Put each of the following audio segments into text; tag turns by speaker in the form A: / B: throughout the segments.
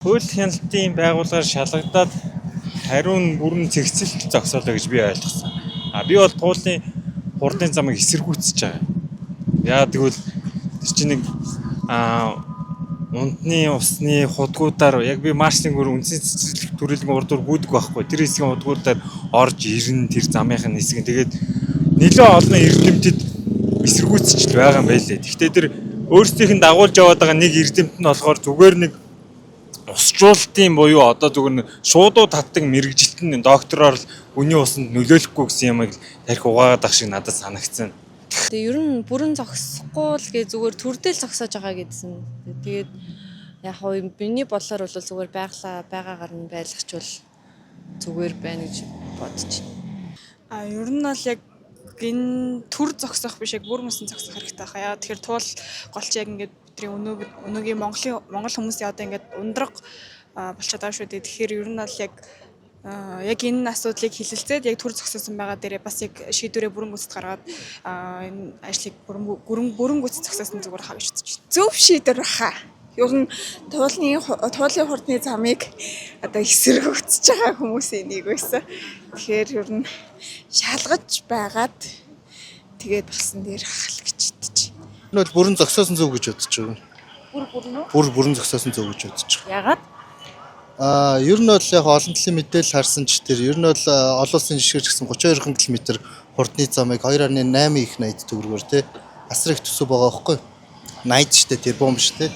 A: Хууль хяналтын байгууллагаар шалгагдаад хариун бүрэн цэгцэлт зогсоолоо гэж би ойлгосон. Би бол туулын хурдын замыг эсэргүүцэж байгаа. Яагаад гэвэл тэр чинь нэг унтны усны худгуудаар яг би маршрутын үндсэн цэцэрлэг төрөлгийн урдуур гүйдэг байхгүй. Тэр хэсгийн худгуудаар орж ирнэ тэр замынхын хэсэг. Тэгээд нэлээд олон эрдэмтэд эсэргүүцэж байгаа юм байлээ. Гэхдээ тэр өөрсдийнх нь дагуулж яваад байгаа нэг эрдэмт нь болохоор зүгээр нэг усжуулалтын буюу одоо зүгээр шуудуу татдаг мэрэгжилт нь доктороор л үний усанд нөлөөлөхгүй гэсэн юмыг тарих угаагаад ах шиг надад санагдсан.
B: Тэгээ ер нь бүрэн зогсохгүй л гээ зүгээр төрдөл зогсоож байгаа гэдсэн. Тэгээд яг хоо миний бодлоор бол зүгээр байгаагаар нь байлгачвал зүгээр байна гэж бодож байна.
C: Ер нь бол яг энэ төр зогсох биш яг бүр мөсөн зогсох хэрэгтэй байна. Яа тэгэхээр туул голч яг ингээд бидний өнөөгийн Монгол хүмүүсийн одоо ингээд ундраг болчиход байгаа шүү дээ. Тэгэхээр ер нь бол яг энэ асуудлыг хилэлцээд яг төр зогсоосон байгаа дээрээ бас яг шийдвэрээ бүрэн гүйцэд гаргаад энэ ажлыг бүрэн гүйцэд зогсоосон зүгээр хаа гэж бодож байна.
D: Зөв шийдвэр хаа. Ер нь туулын хурдны замыг одоо эсэргүүцэж байгаа хүмүүсийн нэг байсан. Тэгэхээр ер нь шалгаж байгаад тэгээд болсон дээр хахал гэж бодож байна.
E: Энэ бол бүрэн зогсоосон зөв гэж бодож байна. Бүрэн зогсоосон зөв гэж бодож байна.
B: Ягаад?
E: Ер нь бол яг олон талын мэдээлэл харсан ч тэр ер нь бол олон улсын жишгээр гэсэн 32 км хурдны замыг 2.8 их 80 төгрөгөөр тий асар их төсөв байгаа байхгүй 80 ч тэр бомб ш тий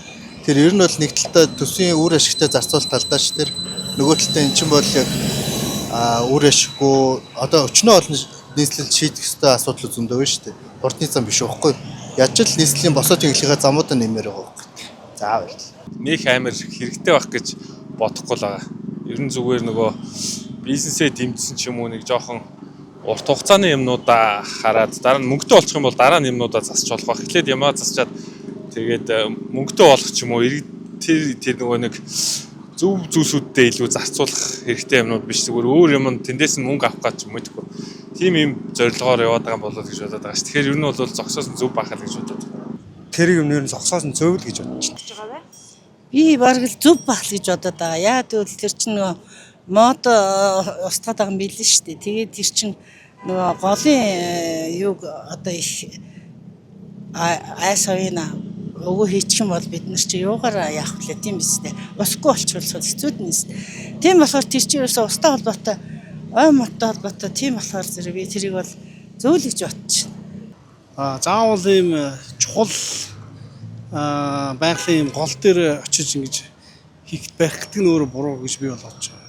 E: тэр ер нь бол нэг талдаа төсвийн үр ашигтай зарцуул талдаа ш тэр нөгөө талдаа эн чинь бол яг үр ашиггүй одоо өчнөө олон нийслэл шийдэх ёстой асуудал зөндөө байна ш тий хурдны зам биш байхгүй яаж л нийслэлийн босоо тэнглэгээ замуудаа нэмэр байгаа байхгүй заавал
A: Нэг амар хэрэгтэй байх гэж бодохгүй л байгаа. Ер нь зүгээр нөгөө бизнесээ дэмжсэн ч юм уу нэг жоохон урт хугацааны юмнуудаа хараад дараа нь мөнгөтэй болчих юм бол дараа нь юмнуудаа засч болох байх. Эхлээд ямаа засчаад тэгээд мөнгөтэй болох ч юм уу тэр нөгөө нэг зөв зүйлсүүддээ илүү зарцуулах хэрэгтэй юмнууд биш зүгээр өөр юм тэндээс нь мөнгө авах гэж мэдгүй. Тим юм зорилгоор яваад байгаа болоо гэж бодоод байгаа ш. Тэгэхээр ер нь бол зогсоосон зөв бахал гэж бодоод байна.
F: Тэр юм нэр нь зогсоосон зөв л гэж бодож байна.
G: Би бараг л зөв бахал гэж бодоод байгаа. Яа тэгвэл тэр чинь нөгөө мод устгаад байгаа юм билээ шүү дээ. Тэгээд тэр чинь нөгөө голын юг одоо их айсавина өгөө хийчих юм бол бид нар чи юугаар яах вэ тийм биз дээ. Усгүй болчихвол хэцүүд нэс. Тийм болохоор тэр чинь ерөөсөө устай холбоотой ой моттой холбоотой тийм болохоор зэрэг би тэрийг бол зөв л гэж бодож байна.
H: Заавал ийм чухал байгалийн гол дээр очиж ингэж хийх байх гэдэг нь өөрөө буруу гэж би бол бодож байна.